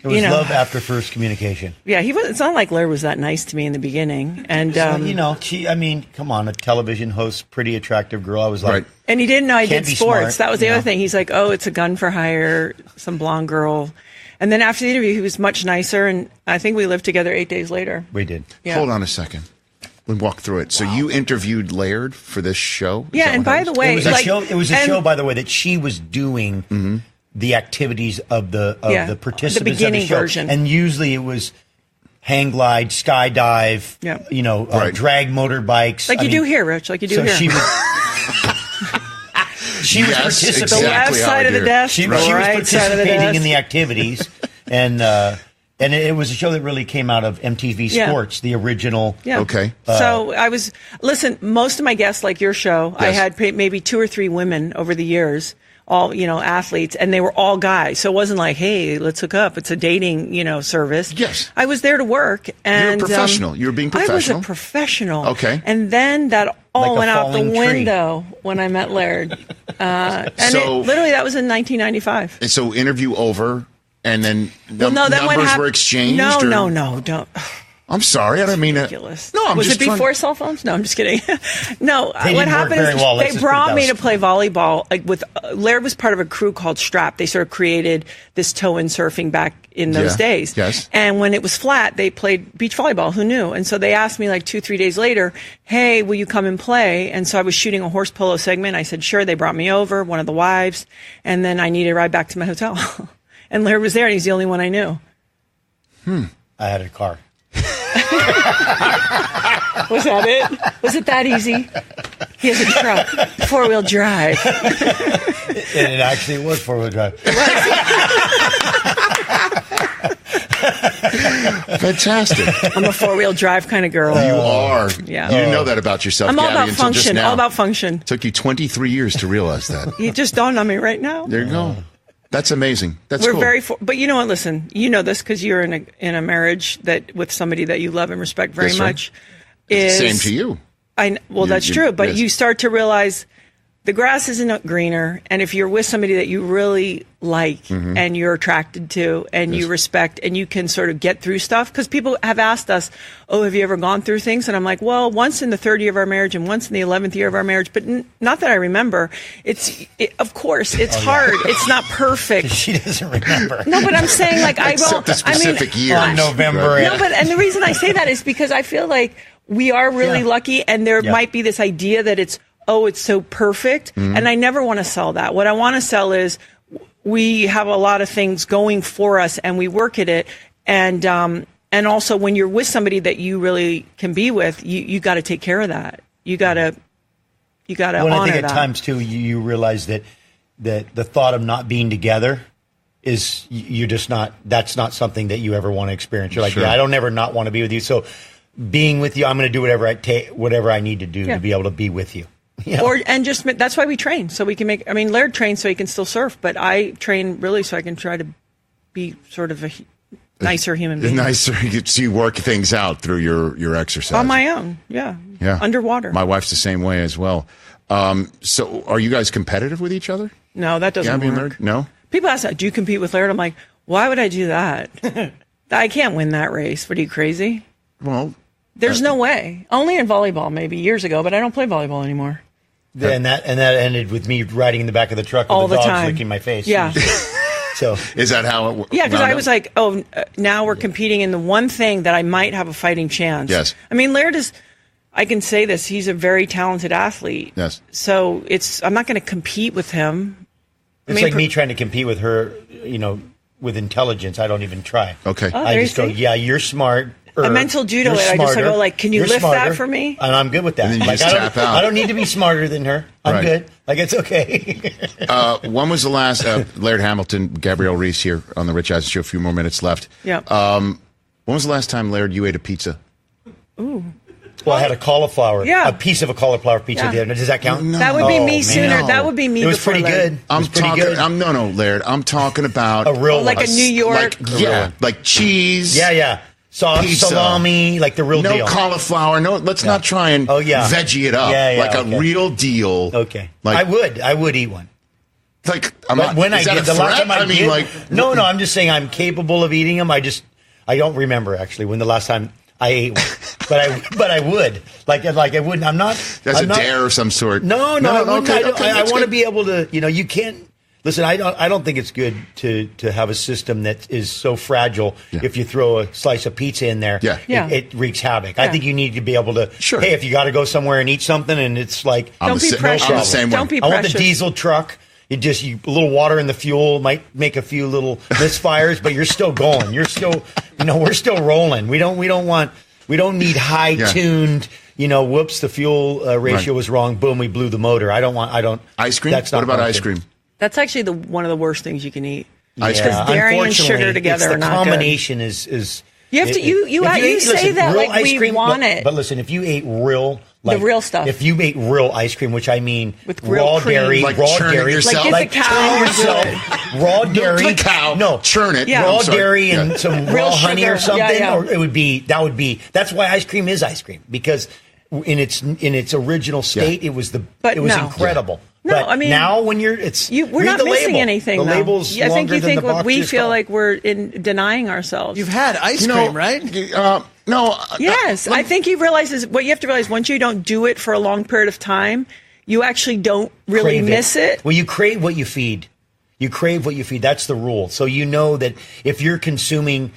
Speaker 11: it was love after first communication.
Speaker 10: Yeah, it's not like Laird was that nice to me in the beginning, and
Speaker 11: come on, a television host, pretty attractive girl. I was like,
Speaker 4: right.
Speaker 10: And he didn't know I did sports.
Speaker 11: Smart,
Speaker 10: that was the other thing. He's like, oh, it's a gun for hire, some blonde girl. And then after the interview, he was much nicer, and I think we lived together 8 days later.
Speaker 11: We did.
Speaker 10: Yeah.
Speaker 4: Hold on a second. We walk through it. So you interviewed Laird for this show?
Speaker 10: Yeah, and by the way,
Speaker 11: it was a show, by the way, that she was doing.
Speaker 4: Mm-hmm.
Speaker 11: The activities of the participants,
Speaker 10: the beginning
Speaker 11: of the show.
Speaker 10: Version,
Speaker 11: and usually it was hang glide, skydive, drag motorbikes,
Speaker 10: like you do here, Rich, like you do here.
Speaker 11: She was participating.
Speaker 10: The left side of the desk,
Speaker 11: she was participating in the activities, and it was a show that really came out of MTV Sports, the original.
Speaker 10: Yeah.
Speaker 4: Okay.
Speaker 10: So most of my guests, like your show, I had maybe 2 or 3 women over the years. All, athletes, and they were all guys. So it wasn't like, hey, let's hook up. It's a dating, service.
Speaker 4: Yes.
Speaker 10: I was there to work. And
Speaker 4: you're a professional. You were being professional.
Speaker 10: I was a professional.
Speaker 4: Okay.
Speaker 10: And then that all
Speaker 11: like
Speaker 10: went out the
Speaker 11: tree.
Speaker 10: window when I met Laird. Literally, that was in 1995.
Speaker 4: And so interview over, and then
Speaker 10: numbers
Speaker 4: were exchanged?
Speaker 10: No, don't.
Speaker 4: I'm sorry. I don't mean
Speaker 10: ridiculous.
Speaker 4: No,
Speaker 10: was it before cell phones? No, I'm just kidding. No, what happened is they brought me to play volleyball. With Laird was part of a crew called Strap. They sort of created this toe-in surfing back in those days.
Speaker 4: Yes.
Speaker 10: And when it was flat, they played beach volleyball. Who knew? And so they asked me like 2-3 days later, "Hey, will you come and play?" And so I was shooting a horse polo segment. I said, "Sure." They brought me over, one of the wives, and then I needed a ride back to my hotel. And Laird was there, and he's the only one I knew.
Speaker 11: I had a car.
Speaker 10: Was that it? Was it that easy? He has a truck, 4-wheel drive.
Speaker 11: And it actually was 4-wheel drive.
Speaker 4: Fantastic.
Speaker 10: I'm a 4-wheel drive kind of girl.
Speaker 4: You are.
Speaker 10: Yeah.
Speaker 4: You didn't know that about yourself,
Speaker 10: I'm all
Speaker 4: Gabby,
Speaker 10: about
Speaker 4: until just
Speaker 10: function.
Speaker 4: now.
Speaker 10: All about function.
Speaker 4: Took you 23 years to realize that.
Speaker 10: It just dawned on me right now.
Speaker 4: There you go. That's amazing. That's
Speaker 10: We're
Speaker 4: cool.
Speaker 10: but you know what? Listen, you know this because you're in a marriage that with somebody that you love and respect very much.
Speaker 4: Same to you.
Speaker 10: That's true. But you start to realize the grass isn't greener, and if you're with somebody that you really like and you're attracted to and you respect, and you can sort of get through stuff, because people have asked us, "Oh, have you ever gone through things?" And I'm like, "Well, once in the 3rd year of our marriage and once in the 11th year of our marriage, but not that I remember." Of course, it's hard. Yeah. It's not perfect.
Speaker 11: She doesn't remember.
Speaker 10: No, but I'm saying like I
Speaker 4: Except
Speaker 10: won't.
Speaker 4: the specific years.
Speaker 11: On November.
Speaker 10: No, and the reason I say that is because I feel like we are really lucky, and there might be this idea that it's so perfect. And I never want to sell that. What I want to sell is we have a lot of things going for us and we work at it. And also when you're with somebody that you really can be with, you got to take care of that. You got to honor
Speaker 11: I think
Speaker 10: that.
Speaker 11: at times too, you realize that the thought of not being together is that's not something that you ever want to experience. You're like, I don't ever not want to be with you. So being with you, I'm going to do whatever I need to do to be able to be with you. Yeah.
Speaker 10: That's why we train, so we can Laird trains so he can still surf, but I train really so I can try to be sort of a nicer human being.
Speaker 4: Nicer, so you work things out through your exercise.
Speaker 10: On my own, yeah. Underwater.
Speaker 4: My wife's the same way as well. So are you guys competitive with each other?
Speaker 10: No, that doesn't work.
Speaker 4: Laird? No?
Speaker 10: People ask, do you compete with Laird? I'm like, why would I do that? I can't win that race. What, are you crazy?
Speaker 4: Well,
Speaker 10: there's no way. Only in volleyball, maybe years ago, but I don't play volleyball anymore.
Speaker 11: And that ended with me riding in the back of the truck with
Speaker 10: all
Speaker 11: the dogs
Speaker 10: time.
Speaker 11: licking my face.
Speaker 10: Yeah.
Speaker 11: So
Speaker 4: is that how it works?
Speaker 10: Yeah, because I was like, now we're competing in the one thing that I might have a fighting chance.
Speaker 4: Yes.
Speaker 10: I mean, Laird is, I can say this, he's a very talented athlete.
Speaker 4: Yes.
Speaker 10: So I'm not going to compete with him.
Speaker 11: It's like me trying to compete with her, with intelligence, I don't even try.
Speaker 4: Okay.
Speaker 10: Oh,
Speaker 11: I
Speaker 10: there
Speaker 11: just
Speaker 10: you
Speaker 11: go,
Speaker 10: see.
Speaker 11: yeah, you're smart.
Speaker 10: A mental judo
Speaker 11: You're
Speaker 10: it. I just
Speaker 11: smarter.
Speaker 10: go like, can you
Speaker 11: You're
Speaker 10: lift
Speaker 11: smarter.
Speaker 10: that for me?
Speaker 11: And I'm good with that.
Speaker 4: And then you
Speaker 11: Like,
Speaker 4: just tap out.
Speaker 11: I don't need to be smarter than her. I'm
Speaker 4: Right.
Speaker 11: good. Like, it's okay.
Speaker 4: When was the last Laird Hamilton, Gabrielle Reece here on the Rich Eisen Show? A few more minutes left.
Speaker 10: Yeah.
Speaker 4: When was the last time, Laird, you ate a pizza?
Speaker 10: Ooh.
Speaker 11: Well, I had a cauliflower.
Speaker 10: Yeah.
Speaker 11: A piece of a cauliflower pizza
Speaker 10: Yeah.
Speaker 11: the other night. Does that count?
Speaker 4: No.
Speaker 10: That would be me
Speaker 11: man.
Speaker 10: sooner. That would be me.
Speaker 11: It was
Speaker 10: before
Speaker 11: pretty
Speaker 10: Laird.
Speaker 11: good.
Speaker 4: I'm
Speaker 11: It was pretty
Speaker 4: talking.
Speaker 11: good.
Speaker 4: No, Laird. I'm talking about
Speaker 11: A real
Speaker 10: Like
Speaker 11: one.
Speaker 10: a New York.
Speaker 4: like cheese.
Speaker 11: Yeah. Sauce,
Speaker 4: Pizza.
Speaker 11: salami, like the real
Speaker 4: No
Speaker 11: deal.
Speaker 4: cauliflower. No, let's not try and veggie it up.
Speaker 11: Yeah,
Speaker 4: like
Speaker 11: okay.
Speaker 4: a real deal.
Speaker 11: Okay.
Speaker 4: Like
Speaker 11: I would eat one.
Speaker 4: Like
Speaker 11: But when I did the last time I
Speaker 4: mean,
Speaker 11: did,
Speaker 4: like
Speaker 11: no, I'm just saying I'm capable of eating them. I don't remember actually when the last time I ate one, but I would like I wouldn't. I'm not.
Speaker 4: That's
Speaker 11: I'm
Speaker 4: a
Speaker 11: not,
Speaker 4: dare of some sort.
Speaker 11: No, I wouldn't.
Speaker 4: Okay,
Speaker 11: I
Speaker 4: that's
Speaker 11: want to
Speaker 4: good.
Speaker 11: be able to. You can't. Listen, I don't think it's good to have a system that is so fragile.
Speaker 4: Yeah.
Speaker 11: If you throw a slice of pizza in there,
Speaker 10: Yeah.
Speaker 11: it wreaks havoc. I think you need to be able to.
Speaker 4: Sure.
Speaker 11: Hey, if you got to go somewhere and eat something, and it's like
Speaker 10: Don't be precious.
Speaker 4: I'm the same way.
Speaker 10: Don't be
Speaker 11: I want the
Speaker 10: precious.
Speaker 11: diesel truck. A little water in the fuel might make a few little misfires, but you're still going. You're still, we're still rolling. We don't need high tuned. Whoops, the fuel ratio was wrong. Boom, we blew the motor. I don't.
Speaker 4: Ice cream.
Speaker 11: That's not
Speaker 4: What about
Speaker 11: working.
Speaker 4: ice cream?
Speaker 10: That's actually one of the worst things you can eat.
Speaker 4: Ice cream.
Speaker 10: Because dairy and
Speaker 11: Unfortunately,
Speaker 10: sugar together
Speaker 11: it's
Speaker 10: are
Speaker 11: the
Speaker 10: not
Speaker 11: combination is.
Speaker 10: You have to. You say that
Speaker 11: real
Speaker 10: like
Speaker 11: ice
Speaker 10: we
Speaker 11: cream,
Speaker 10: want
Speaker 11: but,
Speaker 10: it.
Speaker 11: But listen, if you ate real. Like,
Speaker 10: the real stuff.
Speaker 11: If you ate real ice cream, which I mean
Speaker 10: With real
Speaker 11: raw
Speaker 10: cream.
Speaker 11: dairy,
Speaker 4: Like
Speaker 11: raw
Speaker 4: churn it
Speaker 11: dairy,
Speaker 4: yourself?
Speaker 10: Like, get the cow
Speaker 11: churn
Speaker 10: and do
Speaker 11: yourself, raw dairy,
Speaker 4: the cow.
Speaker 11: no,
Speaker 4: Churn it.
Speaker 10: Yeah.
Speaker 11: raw
Speaker 4: I'm sorry.
Speaker 11: dairy
Speaker 4: Yeah.
Speaker 11: and some
Speaker 10: Real
Speaker 11: raw honey
Speaker 10: sugar.
Speaker 11: or something,
Speaker 10: Yeah.
Speaker 11: or it would be that's why ice cream is ice cream, because in its original state it was
Speaker 10: But
Speaker 11: it was
Speaker 10: no.
Speaker 11: incredible.
Speaker 10: No,
Speaker 11: but
Speaker 10: I mean,
Speaker 11: now when we're
Speaker 10: we're
Speaker 11: read
Speaker 10: not
Speaker 11: the
Speaker 10: missing
Speaker 11: label.
Speaker 10: anything.
Speaker 11: The
Speaker 10: though.
Speaker 11: label's
Speaker 10: I think
Speaker 11: longer
Speaker 10: you
Speaker 11: than
Speaker 10: think
Speaker 11: the
Speaker 10: what
Speaker 11: box
Speaker 10: we
Speaker 11: is
Speaker 10: feel
Speaker 11: called.
Speaker 10: like we're denying ourselves.
Speaker 5: You've had ice cream, right?
Speaker 4: No.
Speaker 10: Yes, I think you realize what you have to realize once you don't do it for a long period of time, you actually don't really
Speaker 11: Crave
Speaker 10: miss it.
Speaker 11: Well, you crave what you feed. You crave what you feed. That's the rule. So you know that if you're consuming,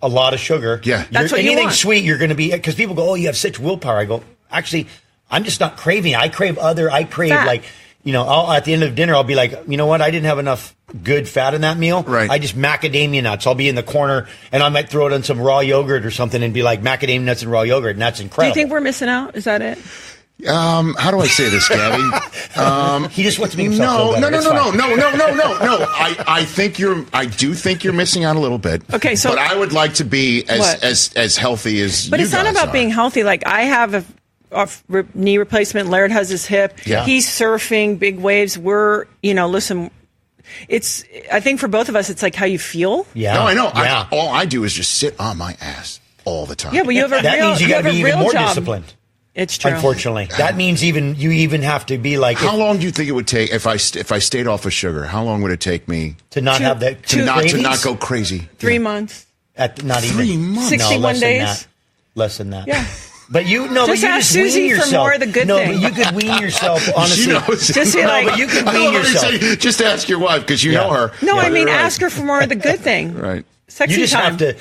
Speaker 11: a lot of sugar,
Speaker 10: That's what you
Speaker 11: anything
Speaker 10: want.
Speaker 11: sweet, you're going to be. Because people go, "Oh, you have such willpower." I go, actually, I'm just not craving. I crave
Speaker 10: Fat.
Speaker 11: like, at the end of dinner, I'll be like, you know what? I didn't have enough good fat in that meal.
Speaker 4: Right.
Speaker 11: I just macadamia nuts. I'll be in the corner and I might throw it on some raw yogurt or something and be like macadamia nuts and raw yogurt, and that's
Speaker 10: Do
Speaker 11: incredible.
Speaker 10: you think we're missing out? Is that it?
Speaker 4: How do I say this, Gabby?
Speaker 11: He just wants to make himself feel better. It's fine.
Speaker 4: I do think you're missing out a little bit.
Speaker 10: Okay, so-
Speaker 4: but I would like to be
Speaker 10: What?
Speaker 4: as healthy as.
Speaker 10: But
Speaker 4: you
Speaker 10: it's not
Speaker 4: guys
Speaker 10: about
Speaker 4: are.
Speaker 10: being healthy. Like I have a knee replacement. Laird has his hip.
Speaker 4: Yeah.
Speaker 10: He's surfing big waves. We're, listen, I think for both of us, it's like how you feel.
Speaker 11: Yeah.
Speaker 4: No, I know.
Speaker 11: Yeah.
Speaker 4: All I do is just sit on my ass all the time.
Speaker 10: Yeah, but you have a
Speaker 11: That
Speaker 10: real,
Speaker 11: means you
Speaker 10: you
Speaker 11: got to
Speaker 10: have
Speaker 11: be
Speaker 10: a
Speaker 11: even
Speaker 10: real
Speaker 11: more
Speaker 10: job.
Speaker 11: disciplined.
Speaker 10: It's true.
Speaker 11: Unfortunately, that means you have to be like
Speaker 4: How long do you think it would take if I stayed off of sugar? How long would it take me
Speaker 11: to not have that
Speaker 4: to not
Speaker 11: cravings?
Speaker 4: go crazy?
Speaker 10: 3 months.
Speaker 11: Not even
Speaker 4: 3 months.
Speaker 10: 61
Speaker 11: less than
Speaker 10: days?
Speaker 11: that. Less than that.
Speaker 10: Yeah.
Speaker 11: But you
Speaker 10: Just
Speaker 11: you
Speaker 10: ask
Speaker 11: just wean
Speaker 10: Susie for
Speaker 11: yourself.
Speaker 10: more of the good
Speaker 11: no,
Speaker 10: thing.
Speaker 11: but you could wean yourself honestly.
Speaker 4: She knows.
Speaker 10: Just be
Speaker 11: no,
Speaker 10: like-
Speaker 11: but you could
Speaker 4: I
Speaker 11: wean
Speaker 4: love when you
Speaker 11: yourself.
Speaker 4: say, just ask your wife because you
Speaker 11: Yeah.
Speaker 4: know her.
Speaker 10: No,
Speaker 11: Yeah,
Speaker 10: I mean,
Speaker 4: you're right.
Speaker 10: ask her for more of the good thing.
Speaker 4: Right.
Speaker 10: Sexy
Speaker 11: You just
Speaker 10: time.
Speaker 11: have to.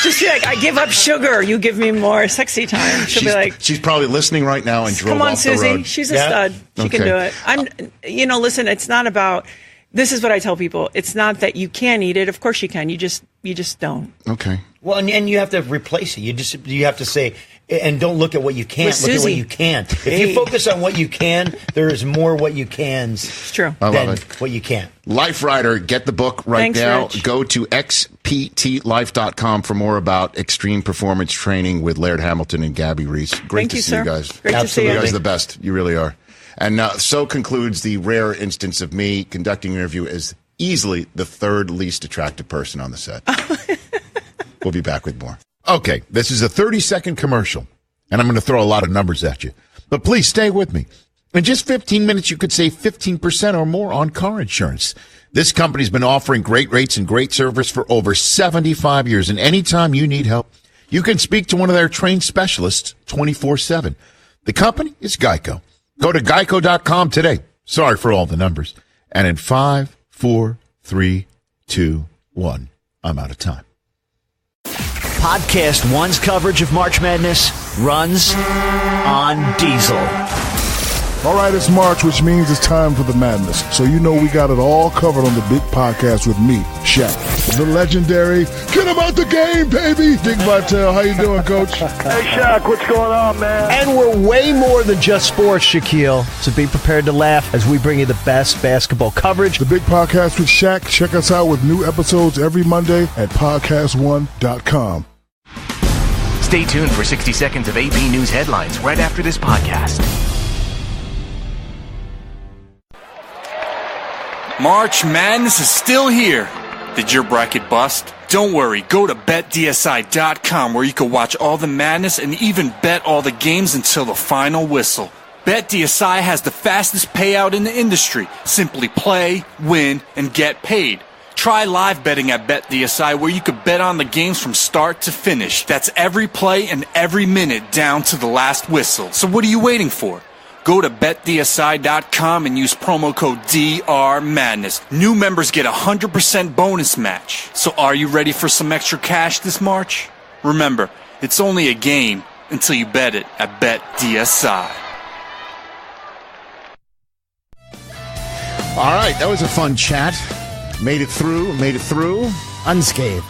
Speaker 10: Just be like, I give up sugar. You give me more sexy time. She'll be like,
Speaker 4: she's probably listening right now and drove
Speaker 10: come on,
Speaker 4: off the
Speaker 10: Susie.
Speaker 4: road.
Speaker 10: She's a
Speaker 11: Yeah.
Speaker 10: stud. She can
Speaker 4: Okay.
Speaker 10: do it. Listen, it's not about, this is what I tell people. It's not that you can't eat it. Of course you can. You just don't.
Speaker 4: Okay.
Speaker 11: Well, and you have to replace it. You have to say, and don't look at what you can't.
Speaker 10: With
Speaker 11: Look at what
Speaker 10: Susie.
Speaker 11: you can. If
Speaker 10: Hey.
Speaker 11: you focus on what you can, there is more what you cans.
Speaker 10: It's true.
Speaker 4: I love
Speaker 11: than
Speaker 4: it.
Speaker 11: what you can't.
Speaker 4: Life Rider, get the book right
Speaker 10: Thanks,
Speaker 4: now.
Speaker 10: Rich.
Speaker 4: Go to xptlife.com for more about extreme performance training with Laird Hamilton and Gabby Reece. Great
Speaker 10: Thank
Speaker 4: to
Speaker 10: you,
Speaker 4: see
Speaker 10: sir.
Speaker 4: you guys.
Speaker 10: Great to see
Speaker 4: You
Speaker 10: you.
Speaker 4: guys are the best. You really are. And so concludes the rare instance of me conducting an interview as easily the third least attractive person on the set. We'll be back with more. Okay, this is a 30-second commercial, and I'm going to throw a lot of numbers at you. But please stay with me. In just 15 minutes, you could save 15% or more on car insurance. This company's been offering great rates and great service for over 75 years, and anytime you need help, you can speak to one of their trained specialists 24/7. The company is Geico. Go to geico.com today. Sorry for all the numbers. And in 5, 4, 3, 2, 1, I'm out of time.
Speaker 12: Podcast One's coverage of March Madness runs on Diesel.
Speaker 9: All right, it's March, which means it's time for the madness. So you know we got it all covered on the big podcast with me, Shaq. The legendary, get him out the game, baby, Dick Vitale. How you doing, Coach?
Speaker 3: Hey, Shaq, what's going on, man?
Speaker 12: And we're way more than just sports, Shaquille. So be prepared to laugh as we bring you the best basketball coverage.
Speaker 9: The big podcast with Shaq. Check us out with new episodes every Monday at podcast1.com.
Speaker 13: Stay tuned for 60 seconds of AP News headlines right after this podcast.
Speaker 2: March Madness is still here. Did your bracket bust? Don't worry, go to BetDSI.com where you can watch all the madness and even bet all the games until the final whistle. BetDSI has the fastest payout in the industry. Simply play, win, and get paid. Try live betting at BetDSI where you could bet on the games from start to finish. That's every play and every minute down to the last whistle. So what are you waiting for? Go to BetDSI.com and use promo code DRMadness. New members get a 100% bonus match. So are you ready for some extra cash this March? Remember, it's only a game until you bet it at BetDSI.
Speaker 4: All right, that was a fun chat. Made it through.
Speaker 5: Unscathed.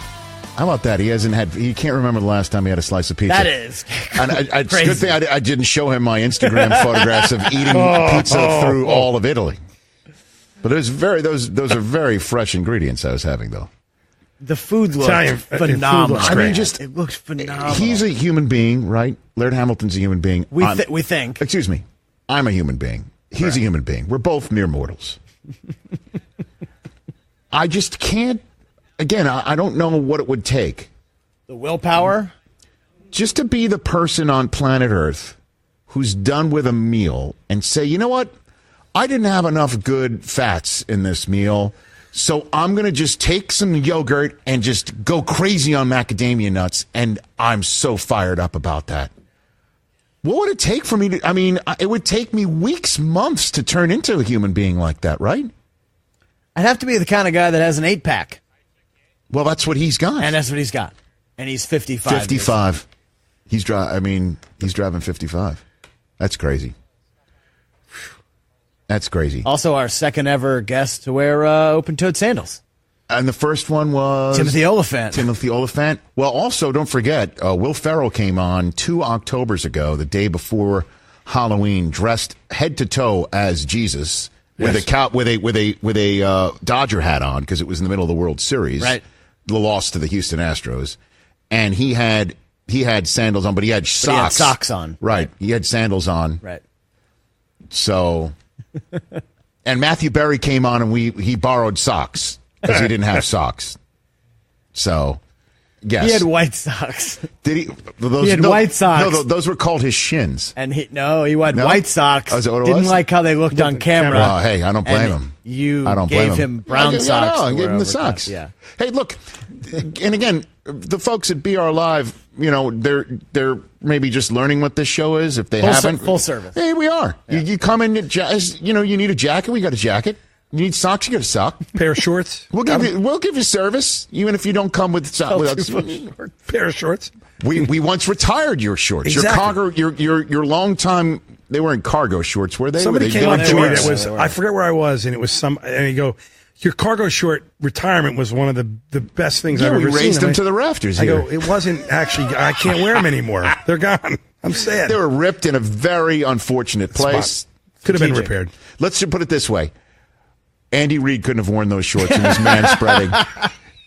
Speaker 4: How about that? He can't remember the last time he had a slice of pizza.
Speaker 5: That is.
Speaker 4: And it's a good thing I didn't show him my Instagram photographs of eating pizza through all of Italy. But those are very fresh ingredients I was having, though.
Speaker 5: The food looked phenomenal.
Speaker 4: It
Speaker 5: looks phenomenal.
Speaker 4: He's a human being, right? Laird Hamilton's a human being.
Speaker 5: We think.
Speaker 4: Excuse me. I'm a human being. He's a human being. We're both mere mortals. I just can't. Again, I don't know what it would take.
Speaker 5: The willpower?
Speaker 4: Just to be the person on planet Earth who's done with a meal and say, you know what? I didn't have enough good fats in this meal, so I'm going to just take some yogurt and just go crazy on macadamia nuts, and I'm so fired up about that. What would it take for me to, it would take me weeks, months to turn into a human being like that, right?
Speaker 5: I'd have to be the kind of guy that has an 8-pack.
Speaker 4: Well, that's what he's got.
Speaker 5: And that's what he's got. And he's 55.
Speaker 4: 55. He's driving 55. That's crazy. That's crazy.
Speaker 5: Also, our second ever guest to wear open-toed sandals.
Speaker 4: And the first one was
Speaker 5: Timothy
Speaker 4: Oliphant. Well, also, don't forget, Will Ferrell came on 2 Octobers ago, the day before Halloween, dressed head to toe as Jesus. Yes. with a Dodger hat on because it was in the middle of the World Series,
Speaker 5: right?
Speaker 4: The loss to the Houston Astros, and he had sandals on, but he had socks.
Speaker 5: He had socks on,
Speaker 4: right? He had sandals on,
Speaker 5: right?
Speaker 4: So, and Matthew Berry came on, and he borrowed socks because he didn't have socks. So, yes,
Speaker 5: he had white socks.
Speaker 4: Did he?
Speaker 5: He had white socks.
Speaker 4: No, those were called his shins.
Speaker 5: And he had white socks.
Speaker 4: Oh, is that what it
Speaker 5: Didn't
Speaker 4: was?
Speaker 5: like how they looked on camera.
Speaker 4: Well, hey, I don't blame him.
Speaker 5: You
Speaker 4: I don't
Speaker 5: gave
Speaker 4: blame
Speaker 5: him brown socks.
Speaker 4: I gave him the socks.
Speaker 5: Yeah.
Speaker 4: Hey, look, and again, the folks at BR Live, they're maybe just learning what this show is if they haven't.
Speaker 5: Full service.
Speaker 4: Hey, we are.
Speaker 5: Yeah.
Speaker 4: You come in, you need a jacket. We got a jacket. You need socks. You got a sock.
Speaker 6: Pair of shorts.
Speaker 4: We'll give you service, even if you don't come with us.
Speaker 6: Pair of shorts.
Speaker 4: We once retired your shorts.
Speaker 6: Exactly.
Speaker 4: Your long time. They weren't cargo shorts, were they?
Speaker 6: Somebody came up to me that was, I forget where I was, and it was and you go, your cargo short retirement was one of the best things I've ever seen.
Speaker 4: We raised them to the rafters here.
Speaker 6: I go, it wasn't actually, I can't wear them anymore. They're gone. I'm sad.
Speaker 4: They were ripped in a very unfortunate place.
Speaker 6: Could have been repaired.
Speaker 4: Let's just put it this way. Andy Reid couldn't have worn those shorts in his man spreading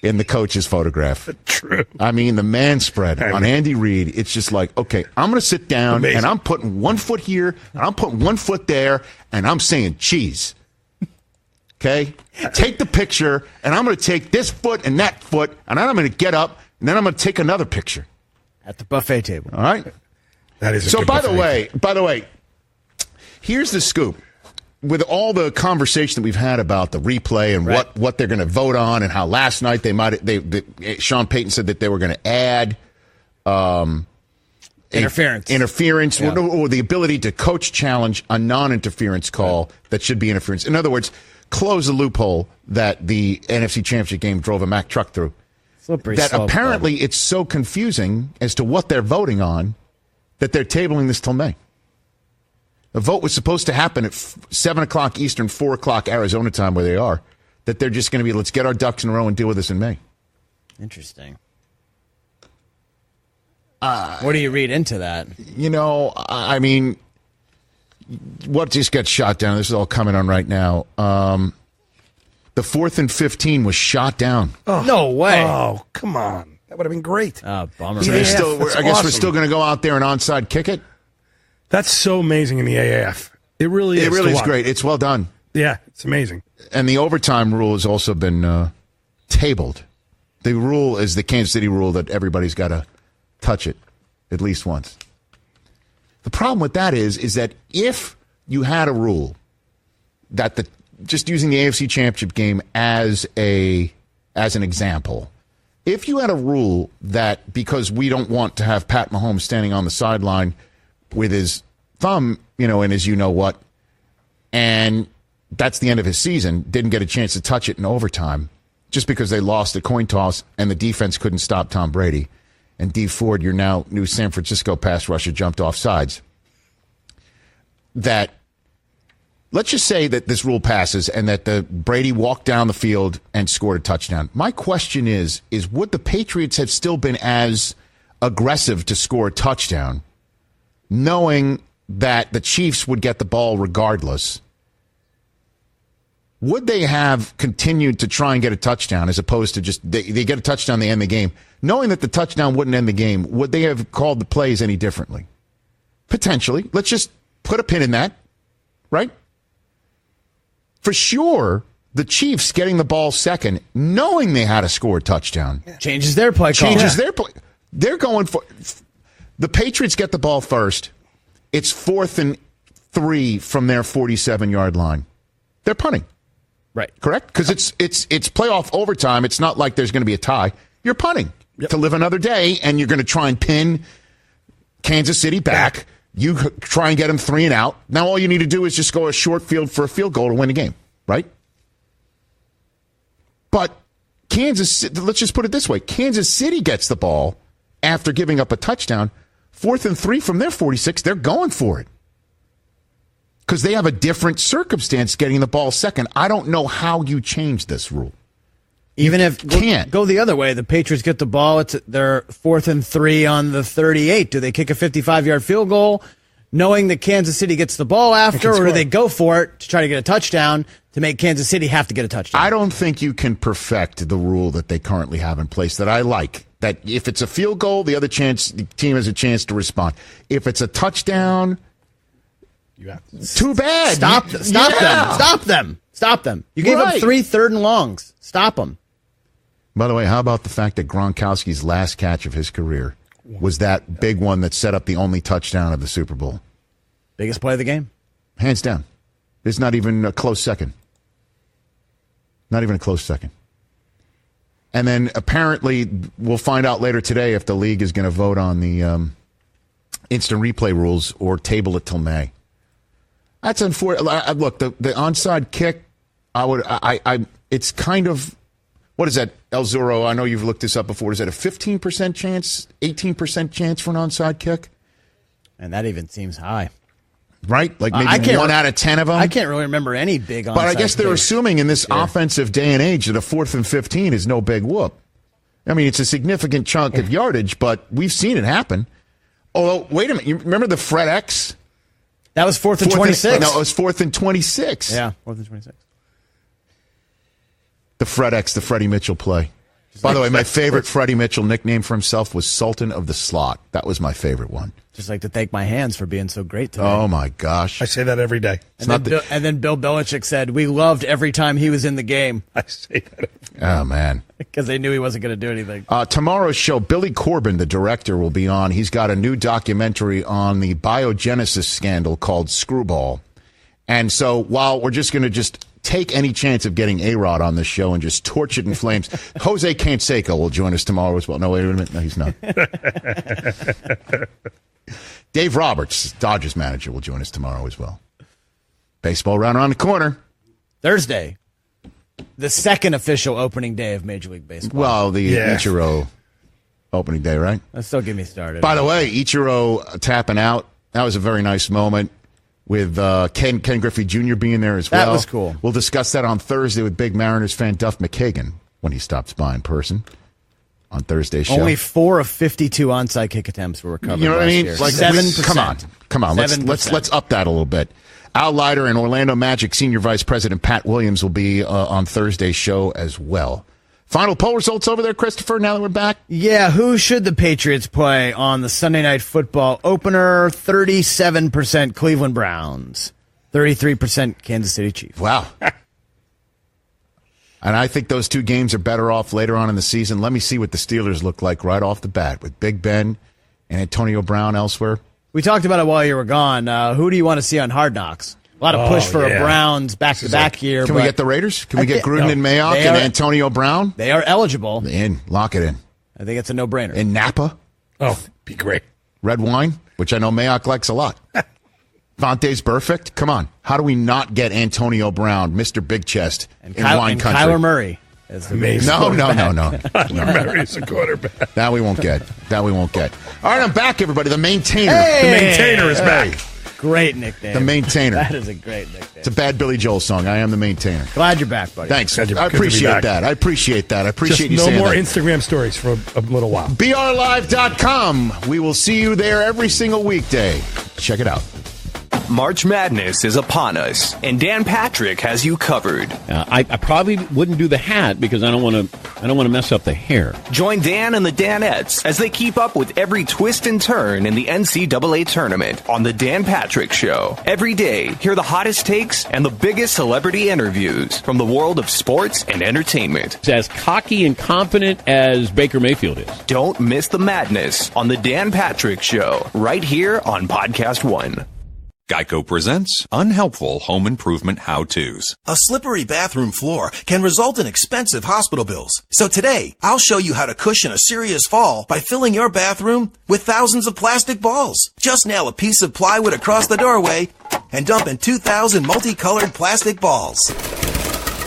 Speaker 4: in the coach's photograph.
Speaker 6: True.
Speaker 4: I mean, the man spread on Andy Reid, it's just like, okay, I'm going to sit down and I'm putting one foot here and I'm putting one foot there and I'm saying cheese. Okay? Take the picture and I'm going to take this foot and that foot and then I'm going to get up and then I'm going to take another picture.
Speaker 5: At the buffet table.
Speaker 4: All right?
Speaker 6: That is a
Speaker 4: so
Speaker 6: good
Speaker 4: by
Speaker 6: buffet.
Speaker 4: the way, here's the scoop. With all the conversation that we've had about the replay and what they're going to vote on and how last night Sean Payton said that they were going to add interference or the ability to coach challenge a non-interference call that should be interference. In other words, close the loophole that the NFC Championship game drove a Mack truck through. Apparently it's so confusing as to what they're voting on that they're tabling this till May. The vote was supposed to happen at 7 o'clock Eastern, 4 o'clock Arizona time where they are, that they're just going to be, let's get our ducks in a row and deal with this in May.
Speaker 5: Interesting. What do you read into that?
Speaker 4: I mean, what just got shot down? This is all coming on right now. The 4th and 15 was shot down.
Speaker 6: Oh,
Speaker 5: no way.
Speaker 6: Oh, come on. That would have been great.
Speaker 5: Bummer.
Speaker 4: So I guess we're still going to go out there and onside kick it?
Speaker 6: That's so amazing in the AAF. It really is.
Speaker 4: It really is great. It's well done.
Speaker 6: Yeah, it's amazing.
Speaker 4: And the overtime rule has also been tabled. The rule is the Kansas City rule that everybody's got to touch it at least once. The problem with that is that if you had a rule that just using the AFC Championship game as an example, if you had a rule that because we don't want to have Pat Mahomes standing on the sideline with his thumb, in his you-know-what, and that's the end of his season, didn't get a chance to touch it in overtime just because they lost the coin toss and the defense couldn't stop Tom Brady, and Dee Ford, your now new San Francisco pass rusher, jumped off sides, that let's just say that this rule passes and that the Brady walked down the field and scored a touchdown. My question is would the Patriots have still been as aggressive to score a touchdown knowing that the Chiefs would get the ball regardless? Would they have continued to try and get a touchdown as opposed to just they get a touchdown, they end the game? Knowing that the touchdown wouldn't end the game, would they have called the plays any differently? Potentially. Let's just put a pin in that, right? For sure, the Chiefs getting the ball second, knowing they had to score a touchdown.
Speaker 5: Changes their play call.
Speaker 4: Changes their play. They're going for... The Patriots get the ball first. It's 4th and 3 from their 47-yard line. They're punting.
Speaker 5: Right.
Speaker 4: Correct? Because it's playoff overtime. It's not like there's going to be a tie. You're punting to live another day, and you're going to try and pin Kansas City back. You try and get them 3 and out. Now all you need to do is just go a short field for a field goal to win the game, right? But let's just put it this way. Kansas City gets the ball after giving up a touchdown. 4th and 3 from their 46, they're going for it. Because they have a different circumstance getting the ball second. I don't know how you change this rule.
Speaker 5: Even if
Speaker 4: can't
Speaker 5: go the other way, the Patriots get the ball. It's their 4th and 3 on the 38. Do they kick a 55-yard field goal, knowing that Kansas City gets the ball after, or do they go for it to try to get a touchdown to make Kansas City have to get a touchdown?
Speaker 4: I don't think you can perfect the rule that they currently have in place that I like. That if it's a field goal, the team has a chance to respond. If it's a touchdown, too bad.
Speaker 5: Stop them. You gave up 3 third and longs. Stop them.
Speaker 4: By the way, how about the fact that Gronkowski's last catch of his career was that big one that set up the only touchdown of the Super Bowl?
Speaker 5: Biggest play of the game?
Speaker 4: Hands down. There's not even a close second. Not even a close second. And then apparently we'll find out later today if the league is going to vote on the instant replay rules or table it till May. That's unfortunate. Look, the onside kick, it's kind of, what is that, El Zuro? I know you've looked this up before. Is that a 15% chance, 18% chance for an onside kick?
Speaker 5: And that even seems high.
Speaker 4: Right? Like maybe 1 out of 10 of them?
Speaker 5: I can't really remember any big onside
Speaker 4: But I guess they're
Speaker 5: kicks.
Speaker 4: assuming in this offensive day and age that a 4th and 15 is no big whoop. I mean, it's a significant chunk of yardage, but we've seen it happen. Although, wait a minute. You remember the Fred X?
Speaker 5: That was 4th and 26.
Speaker 4: No, it was 4th and 26.
Speaker 5: Yeah, 4th and 26.
Speaker 4: The Fred X, the Freddie Mitchell play. By the way, my favorite Freddie Mitchell nickname for himself was Sultan of the Slot. That was my favorite one.
Speaker 5: Just like to thank my hands for being so great today.
Speaker 4: Oh, my gosh.
Speaker 6: I say that every day.
Speaker 5: And then Bill Belichick said, we loved every time he was in the game.
Speaker 6: I say that.
Speaker 4: Oh, man.
Speaker 5: Because they knew he wasn't going to do anything.
Speaker 4: Tomorrow's show, Billy Corbin, the director, will be on. He's got a new documentary on the biogenesis scandal called Screwball. And so while we're just going to take any chance of getting A-Rod on this show and just torch it in flames, Jose Canseco will join us tomorrow as well. No, wait a minute. No, he's not. Dave Roberts, Dodgers manager, will join us tomorrow as well. Baseball right around the corner.
Speaker 5: Thursday, the second official opening day of Major League Baseball.
Speaker 4: Well, the Ichiro opening day, right?
Speaker 5: That still get me started.
Speaker 4: By the way, Ichiro tapping out, that was a very nice moment. with Ken Griffey Jr. being there as well.
Speaker 5: That was cool.
Speaker 4: We'll discuss that on Thursday with big Mariners fan Duff McKagan when he stops by in person on Thursday's show.
Speaker 5: Only 4 of 52 onside kick attempts were recovered.
Speaker 4: You know what I mean?
Speaker 5: Year.
Speaker 4: Like
Speaker 5: 7%.
Speaker 4: Come on. Let's up that a little bit. Al Leiter and Orlando Magic Senior Vice President Pat Williams will be on Thursday's show as well. Final poll results over there, Christopher, now that we're back?
Speaker 5: Yeah, who should the Patriots play on the Sunday Night Football opener? 37% Cleveland Browns, 33% Kansas City Chiefs.
Speaker 4: Wow. And I think those two games are better off later on in the season. Let me see what the Steelers look like right off the bat with Big Ben and Antonio Brown elsewhere.
Speaker 5: We talked about it while you were gone. Who do you want to see on Hard Knocks? A lot of push for a Browns back-to-back year.
Speaker 4: Can we get the Raiders? Can we get Gruden and Mayock and Antonio Brown?
Speaker 5: They are eligible.
Speaker 4: Lock it in.
Speaker 5: I think it's a no-brainer.
Speaker 4: In Napa?
Speaker 6: Oh, be great.
Speaker 4: Red wine, which I know Mayock likes a lot. Vontae's perfect. Come on. How do we not get Antonio Brown, Mr. Big Chest, in wine country?
Speaker 5: Kyler Murray.
Speaker 4: Amazing. No.
Speaker 6: Murray's a quarterback.
Speaker 4: That we won't get. All right, I'm back, everybody. The Maintainer.
Speaker 6: The Maintainer is back.
Speaker 5: Great nickname.
Speaker 4: The Maintainer.
Speaker 5: That is a great nickname.
Speaker 4: It's a bad Billy Joel song. I am the Maintainer.
Speaker 5: Glad you're back, buddy.
Speaker 4: Thanks. I appreciate that. I appreciate
Speaker 6: Just
Speaker 4: you saying that.
Speaker 6: no more Instagram stories for a little while.
Speaker 4: BRLive.com. We will see you there every single weekday. Check it out.
Speaker 8: March Madness is upon us, and Dan Patrick has you covered.
Speaker 14: I probably wouldn't do the hat because I don't want to mess up the hair.
Speaker 8: Join Dan and the Danettes as they keep up with every twist and turn in the NCAA tournament on the Dan Patrick Show. Every day, hear the hottest takes and the biggest celebrity interviews from the world of sports and entertainment.
Speaker 14: It's as cocky and confident as Baker Mayfield is.
Speaker 8: Don't miss the madness on the Dan Patrick Show, right here on Podcast One.
Speaker 15: Geico presents Unhelpful Home Improvement How-Tos.
Speaker 16: A slippery bathroom floor can result in expensive hospital bills. So today, I'll show you how to cushion a serious fall by filling your bathroom with thousands of plastic balls. Just nail a piece of plywood across the doorway and dump in 2,000 multicolored plastic balls.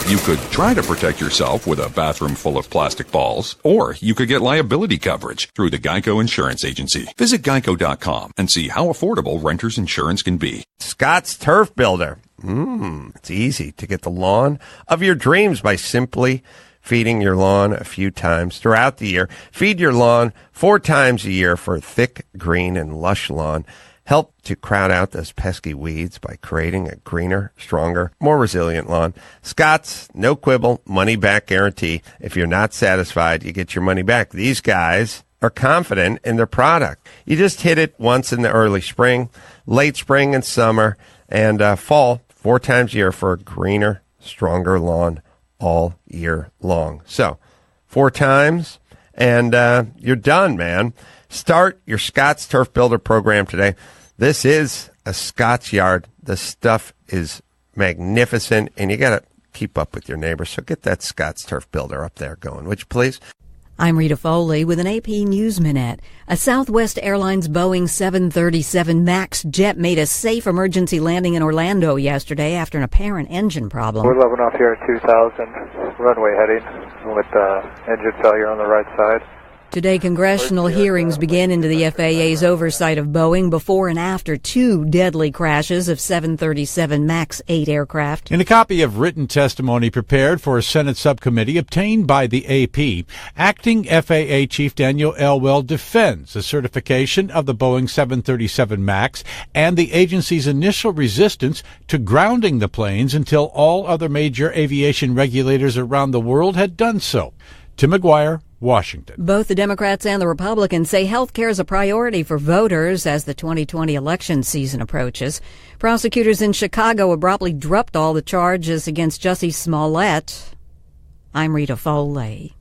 Speaker 15: You could try to protect yourself with a bathroom full of plastic balls, or you could get liability coverage through the Geico Insurance Agency. Visit geico.com and see how affordable renter's insurance can be.
Speaker 17: Scott's Turf Builder. It's easy to get the lawn of your dreams by simply feeding your lawn a few times throughout the year. Feed your lawn 4 times a year for a thick, green, and lush lawn. Help to crowd out those pesky weeds by creating a greener, stronger, more resilient lawn. Scott's no quibble, money back guarantee. If you're not satisfied, you get your money back. These guys are confident in their product. You just hit it once in the early spring, late spring and summer, and fall 4 times a year for a greener, stronger lawn all year long. So 4 times and you're done, man. Start your Scott's Turf Builder program today. This is a Scott's yard. The stuff is magnificent, and you got to keep up with your neighbors. So get that Scott's Turf Builder up there going, would you please?
Speaker 18: I'm Rita Foley with an AP News Minute. A Southwest Airlines Boeing 737 MAX jet made a safe emergency landing in Orlando yesterday after an apparent engine problem.
Speaker 19: We're leveling off here at 2000, runway heading with engine failure on the right side.
Speaker 18: Today, congressional hearings begin into the FAA's oversight of Boeing before and after 2 deadly crashes of 737 MAX 8 aircraft.
Speaker 20: In a copy of written testimony prepared for a Senate subcommittee obtained by the AP, acting FAA Chief Daniel Elwell defends the certification of the Boeing 737 MAX and the agency's initial resistance to grounding the planes until all other major aviation regulators around the world had done so. Tim McGuire, Washington.
Speaker 18: Both the Democrats and the Republicans say health care is a priority for voters as the 2020 election season approaches. Prosecutors in Chicago abruptly dropped all the charges against Jussie Smollett. I'm Rita Foley.